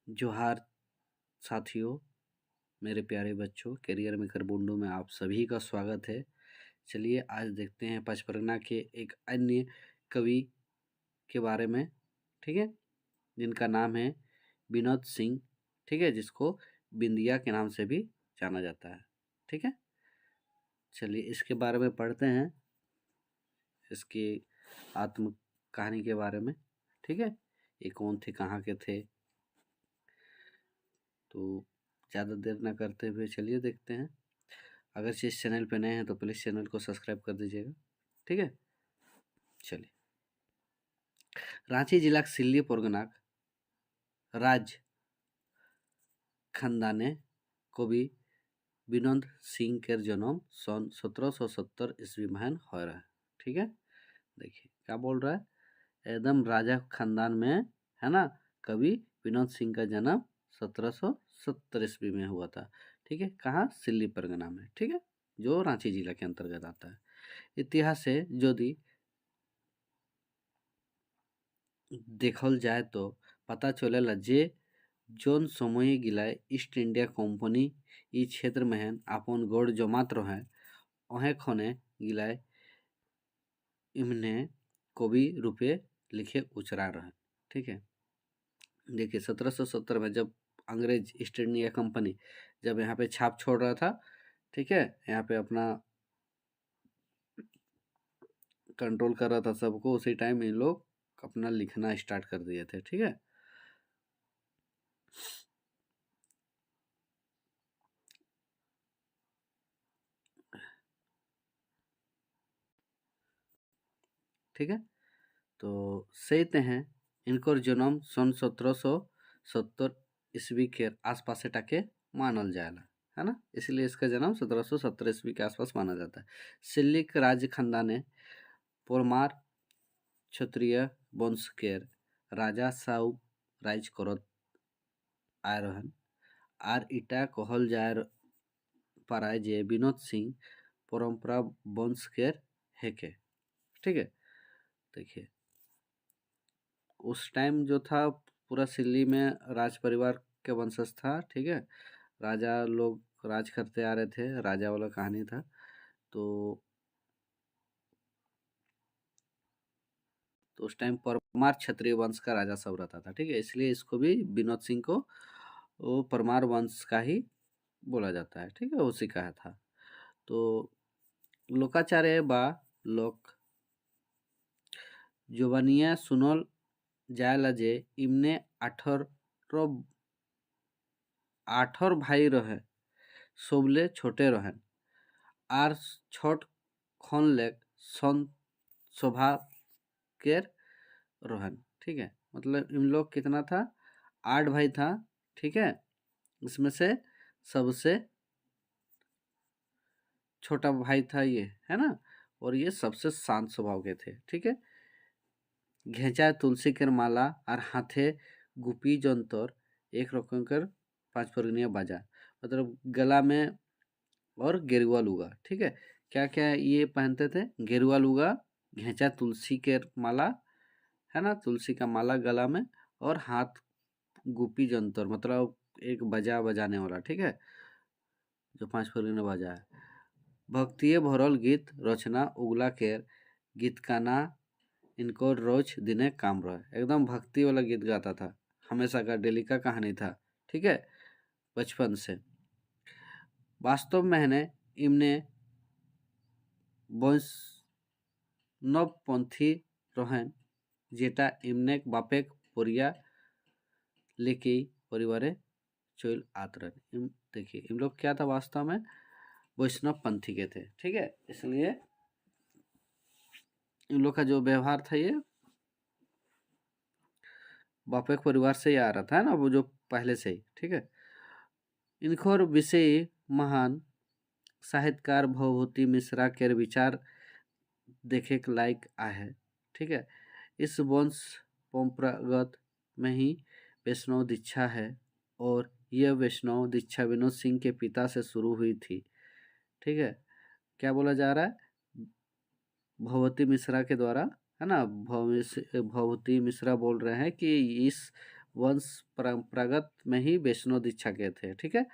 जोहार साथियों, मेरे प्यारे बच्चों, करियर मेकर बुंडू में आप सभी का स्वागत है। चलिए आज देखते हैं पचपरगना के एक अन्य कवि के बारे में, ठीक है, जिनका नाम है विनोद सिंह, ठीक है, जिसको बिंदिया के नाम से भी जाना जाता है, ठीक है। चलिए इसके बारे में पढ़ते हैं, इसकी आत्म कहानी के बारे में, ठीक है। ये कौन थे, कहाँ के थे, तो ज़्यादा देर ना करते हुए चलिए देखते हैं। अगर इस चैनल पे नए हैं तो प्लीज़ चैनल को सब्सक्राइब कर दीजिएगा, ठीक है। चलिए, रांची जिला सिल्ली परगना राज खानदाने कवि विनोद सिंह के जन्म सन 1770 ईस्वी में हो रहा है, ठीक है। देखिए क्या बोल रहा है, एकदम राजा खानदान में है ना। कवि विनोद सिंह का जन्म 1770 ईस्वी में हुआ था, ठीक है। कहाँ, सिल्ली परगना में, ठीक है, जो रांची जिला के अंतर्गत आता है। इतिहास से यदि देखल जाए तो पता चलेला जे जोन समय गिलाय ईस्ट इंडिया कंपनी ई क्षेत्र में आपन गढ़ जमात रहे, अहे खने गिलाय इमने कवि रूपे लिखे उचरा रहे, ठीक है। देखिए 1770 में जब अंग्रेज ईस्ट इंडिया कंपनी जब यहाँ पे छाप छोड़ रहा था, ठीक है, यहाँ पे अपना कंट्रोल कर रहा था सबको, उसी टाइम इन लोग अपना लिखना स्टार्ट कर दिए थे, ठीक है। ठीक है, तो सहते हैं इनकर जन्म सन 1770 ईस्वी के आसपास टाके मानल जाएला, है ना, इसलिए इसका जन्म 1770 ईस्वी के आसपास माना जाता है। सिल्लिक राज खानदाने परमार क्षत्रिय वंश के राजा साउ राज करत आय रहन, आर इटा कहल जाय पाराय जे विनोद सिंह परंपरा वंश के हेके, ठीक है। देखिए उस टाइम जो था पूरा सिल्ली में राज परिवार के वंशज था, ठीक है। राजा लोग राज करते आ रहे थे, राजा वाला कहानी था। तो उस टाइम परमार क्षत्रिय वंश का राजा सब रहता था, ठीक है, इसलिए इसको भी विनोद सिंह को वो परमार वंश का ही बोला जाता है, ठीक है, उसी का था। तो लोकाचार्य बा लोक जोबानिया सुनल जायला जे इमने आठर भाई रहे, सबले छोटे रहें, आर छोट खन लेक सन स्वभाव के रोहन, ठीक है। मतलब इन लोग कितना था, 8 भाई था, ठीक है। इसमें से सबसे छोटा भाई था ये, है ना, और ये सबसे शांत स्वभाव के थे, ठीक है। घेचा तुलसी के माला और हाथे गुपी जंतर एक रकम कर 5 परगनिया बाजा, मतलब गला में, और गेरुआ लुगा, ठीक है। क्या क्या ये पहनते थे, गेरुआ लुगा, घेचा तुलसी के माला, है ना, तुलसी का माला गला में, और हाथ गुपी जंतर मतलब एक बजा बजाने वाला, ठीक है, जो 5 फरगना बजा है। भक्तिये भरल गीत रचना उगला केर गीत का ना इनको रोज दिने काम रहे, एकदम भक्ति वाला गीत गाता था, हमेशा का डेली का कहानी था, ठीक है, बचपन से। वास्तव में है इमने বৈষ্ণবপন্থী रहें, जेटा इमने बापेक परिया लेके परिवारे चल आत रहे। देखिए इन लोग क्या था, वास्तव में वैष्णव पंथी के थे, ठीक है, इसलिए इन लोग का जो व्यवहार था ये बापेक परिवार से ही आ रहा था, है ना, वो जो पहले से ही, ठीक है। इनखोर विषय महान साहित्यकार भवभूति मिश्रा के विचार देखे के लायक आहे, ठीक है। इस वंश परंपरागत में ही वैष्णव दीक्षा है, और यह वैष्णव दीक्षा विनोद सिंह के पिता से शुरू हुई थी, ठीक है। क्या बोला जा रहा है, भगवती मिश्रा के द्वारा, है ना, भगवती मिश्रा बोल रहे हैं कि इस वंश परंपरागत में ही वैष्णव दीक्षा के थे, ठीक है।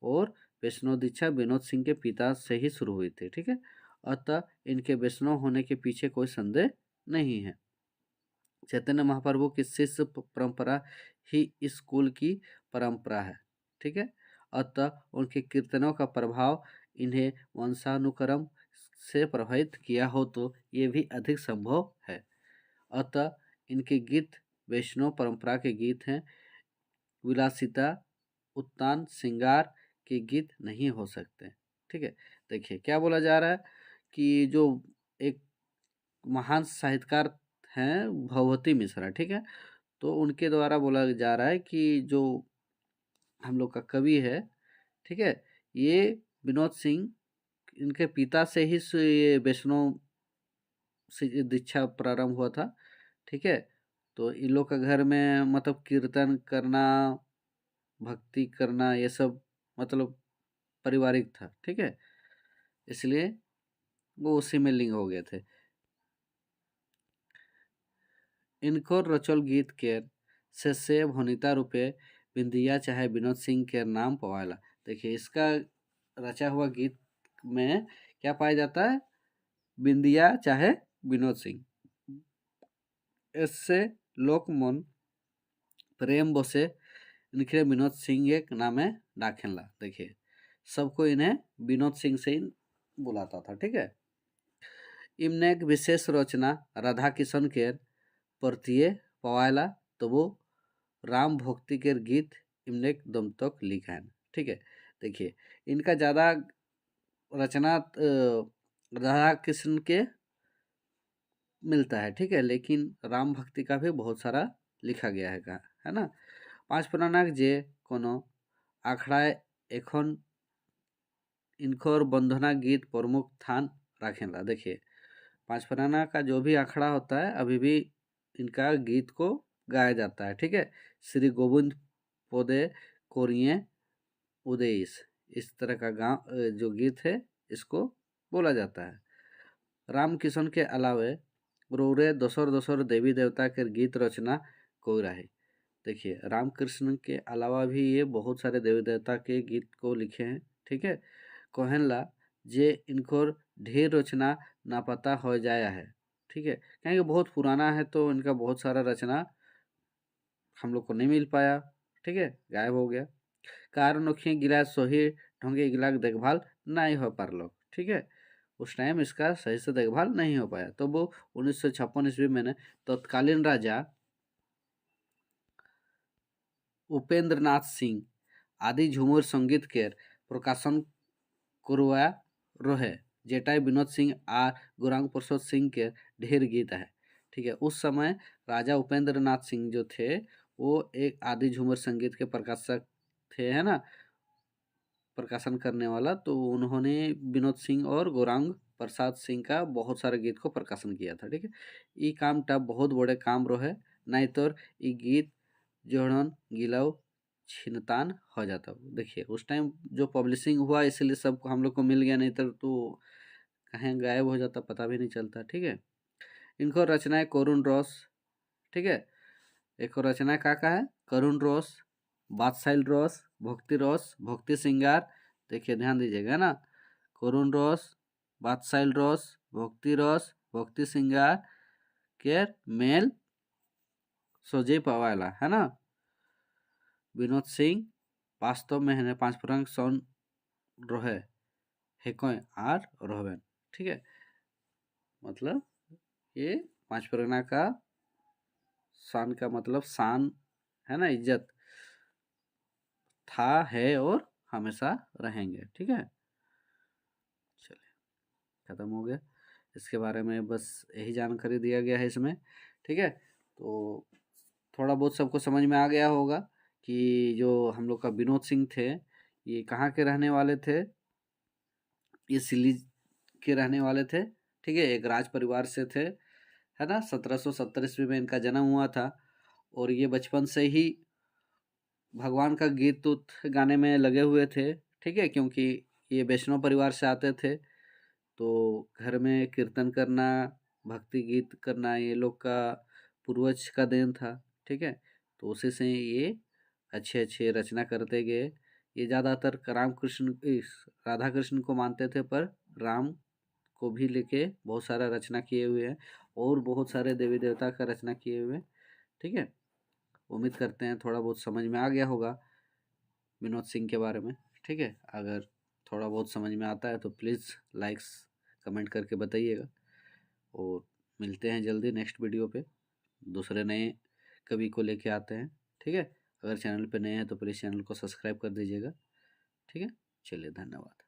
और वैष्णव दीक्षा विनोद सिंह के पिता से ही शुरू हुई थी, ठीक है। अतः इनके वैष्णव होने के पीछे कोई संदेह नहीं है। चैतन्य महाप्रभु की शिष्य परंपरा ही इस कुल की परंपरा है, ठीक है। अतः उनके कीर्तनों का प्रभाव इन्हें वंशानुक्रम से प्रभावित किया हो तो ये भी अधिक संभव है। अतः इनके गीत वैष्णव परंपरा के गीत हैं, विलासिता उत्तान श्रृंगार के गीत नहीं हो सकते, ठीक है। देखिए क्या बोला जा रहा है कि जो एक महान साहित्यकार हैं भगवती मिश्रा, ठीक है। तो उनके द्वारा बोला जा रहा है कि जो हम लोग का कवि है, ठीक है, ये विनोद सिंह इनके पिता से ही ये वैष्णव से दीक्षा प्रारंभ हुआ था, ठीक है। तो इन लोग का घर में मतलब कीर्तन करना, भक्ति करना, ये सब मतलब पारिवारिक था, ठीक है। इसलिए वो उसी में लिंग हो गए थे। इनको रचल गीत केर से सेव होनिता रूपे बिंदिया चाहे विनोद सिंह के नाम पवाला। देखिए इसका रचा हुआ गीत में क्या पाया जाता है, बिंदिया चाहे विनोद सिंह। इससे लोकमन प्रेम बसे इनके विनोद सिंह एक नामे डाखेला। देखिए सबको इन्हें विनोद सिंह से ही बुलाता था, ठीक है। इमने एक विशेष रचना राधा किशन के प्रतीय पवायला तो वो राम भक्ति के गीत इमने दम तक लिखा है, ठीक है। देखिए इनका ज़्यादा रचना राधा कृष्ण के मिलता है, ठीक है, लेकिन राम भक्ति का भी बहुत सारा लिखा गया है ना। पाँच पुराणाक जे कोनो आखड़ाए एखन इनकोर बंधना गीत प्रमुख स्थान रखेला। देखिए पाँच पुराना का जो भी अखड़ा होता है अभी भी इनका गीत को गाया जाता है, ठीक है। श्री गोविंद पोदे कोरिए उदेश, इस तरह का गाँव जो गीत है इसको बोला जाता है। राम किशन के अलावे रोरे दोसर दोसर देवी देवता के गीत रचना कोई रहे। देखिए रामकृष्ण के अलावा भी ये बहुत सारे देवी देवता के गीत को लिखे हैं, ठीक है। कोहनला जे इनको ढेर रचना ना पता हो जाया है, ठीक है, क्योंकि बहुत पुराना है तो इनका बहुत सारा रचना हम लोग को नहीं मिल पाया, ठीक है, गायब हो गया। कारण नोखिए गिला सही ढंगे गिला देखभाल नहीं हो पार लोग, ठीक है। उस टाइम इसका सही से देखभाल नहीं हो पाया तो वो 1956 ईस्वी में तत्कालीन राजा उपेंद्र नाथ सिंह आदि झूमर संगीत के प्रकाशन करवा रहे, जेटाई विनोद सिंह आ गौरांग प्रसाद सिंह के ढेर गीत है, ठीक है। उस समय राजा उपेंद्र नाथ सिंह जो थे वो एक आदि झूमर संगीत के प्रकाशक थे, है ना, प्रकाशन करने वाला। तो उन्होंने विनोद सिंह और गौरांग प्रसाद सिंह का बहुत सारे गीत को प्रकाशन किया था, ठीक है। ये काम टा बहुत बड़े काम रहे, नहीं तो ये गीत जोड़न गिलाव छिनतान हो जाता। देखिए उस टाइम जो पब्लिशिंग हुआ इसलिए सबको हम लोग को मिल गया, नहीं तो कहीं गायब हो जाता पता भी नहीं चलता, ठीक है। इनको रचनाएं करुण रस, ठीक है। एक और रचना का है करुण रस, बादशाही रस, भक्ति रस, भक्ति श्रृंगार। देखिए ध्यान दीजिएगा ना, करुण रस, बादशाही रस, भक्ति रस, भक्ति श्रृंगार के मेल सोजे पवाला, है ना। विनोद सिंह वास्तव में है पांच पुरांग सन रहे हेकोय आर रहबेन, ठीक है। मतलब ये पांच परगना का शान का मतलब शान है ना, इज्जत था, है और हमेशा रहेंगे, ठीक है। चलिए खत्म हो गया, इसके बारे में बस यही जानकारी दिया गया है इसमें, ठीक है। तो थोड़ा बहुत सबको समझ में आ गया होगा कि जो हम लोग का विनोद सिंह थे ये कहाँ के रहने वाले थे, ये सिल्ली के रहने वाले थे, ठीक है। एक राज परिवार से थे, है ना। 1770 ईस्वी में इनका जन्म हुआ था और ये बचपन से ही भगवान का गीत उत गाने में लगे हुए थे, ठीक है, क्योंकि ये वैष्णव परिवार से आते थे। तो घर में कीर्तन करना, भक्ति गीत करना ये लोग का पूर्वज का देन था, ठीक है। तो उसी से ये अच्छे अच्छे रचना करते गए। ये ज़्यादातर राधा कृष्ण को मानते थे, पर राम को भी लेके बहुत सारा रचना किए हुए हैं और बहुत सारे देवी देवता का रचना किए हुए हैं। ठीक है, उम्मीद करते हैं थोड़ा बहुत समझ में आ गया होगा विनोद सिंह के बारे में। ठीक है, अगर थोड़ा बहुत समझ में आता है तो प्लीज़ लाइक्स कमेंट करके बताइएगा, और मिलते हैं जल्दी नेक्स्ट वीडियो पे दूसरे नए कवि को लेके आते हैं। ठीक है, अगर चैनल पे नए हैं तो प्लीज़ चैनल को सब्सक्राइब कर दीजिएगा। ठीक है, चलिए धन्यवाद।